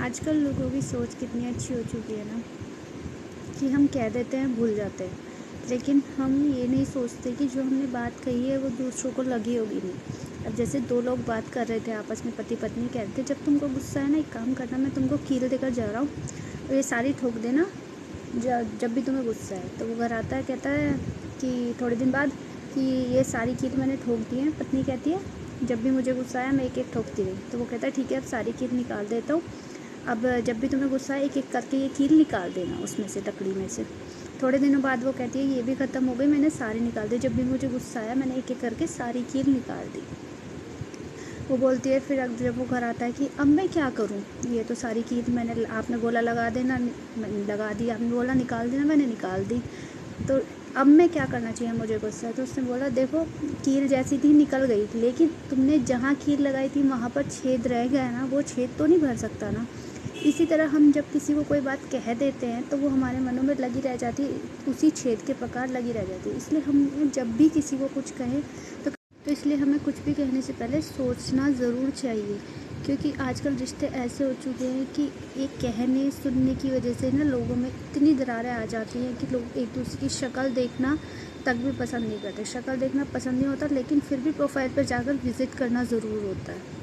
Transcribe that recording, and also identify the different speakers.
Speaker 1: आजकल लोगों की सोच कितनी अच्छी हो चुकी है ना कि हम कह देते हैं भूल जाते हैं, लेकिन हम ये नहीं सोचते कि जो हमने बात कही है वो दूसरों को लगी होगी नहीं। अब जैसे दो लोग बात कर रहे थे आपस में, पति पत्नी कह रहे थे जब तुमको गुस्सा है ना, एक काम करना, मैं तुमको कील देकर जा रहा हूँ और ये सारी ठोक देना जब भी तुम्हें गुस्सा है। तो वो घर आता है, कहता है कि थोड़े दिन बाद कि ये सारी कील मैंने ठोक दी है। पत्नी कहती है जब भी मुझे गुस्सा आया मैं एक एक ठोकती रही। तो वो कहता है ठीक है, अब सारी कील निकाल देता हूँ, अब जब भी तुम्हें गुस्सा है एक एक करके ये कील निकाल देना उसमें से, लकड़ी में से। थोड़े दिनों बाद वो कहती है ये भी ख़त्म हो गई, मैंने सारी निकाल दी, जब भी मुझे गुस्सा आया मैंने एक एक करके सारी कील निकाल दी। वो बोलती है फिर जब वो घर आता है कि अब मैं क्या करूं, ये तो सारी कील मैंने, आपने बोला लगा देना, मैंने लगा दी, आपने बोला निकाल देना, मैंने निकाल दी, तो अब मैं क्या करना चाहिए मुझे गुस्सा। तो उसने बोला देखो कील जैसी थी निकल गई, लेकिन तुमने जहाँ कील लगाई थी वहाँ पर छेद रह गया ना, वो छेद तो नहीं भर सकता ना। इसी तरह हम जब किसी को कोई बात कह देते हैं तो वो हमारे मनों में लगी रह जाती है, उसी छेद के प्रकार लगी रह जाती है। इसलिए हम जब भी किसी को कुछ कहें तो इसलिए हमें कुछ भी कहने से पहले सोचना ज़रूर चाहिए, क्योंकि आजकल रिश्ते ऐसे हो चुके हैं कि एक कहने सुनने की वजह से ना लोगों में इतनी दरारें आ जाती हैं कि लोग एक दूसरे की शक्ल देखना तक भी पसंद नहीं करते। शक्ल देखना पसंद नहीं होता, लेकिन फिर भी प्रोफाइल पर जाकर विज़िट करना ज़रूर होता है।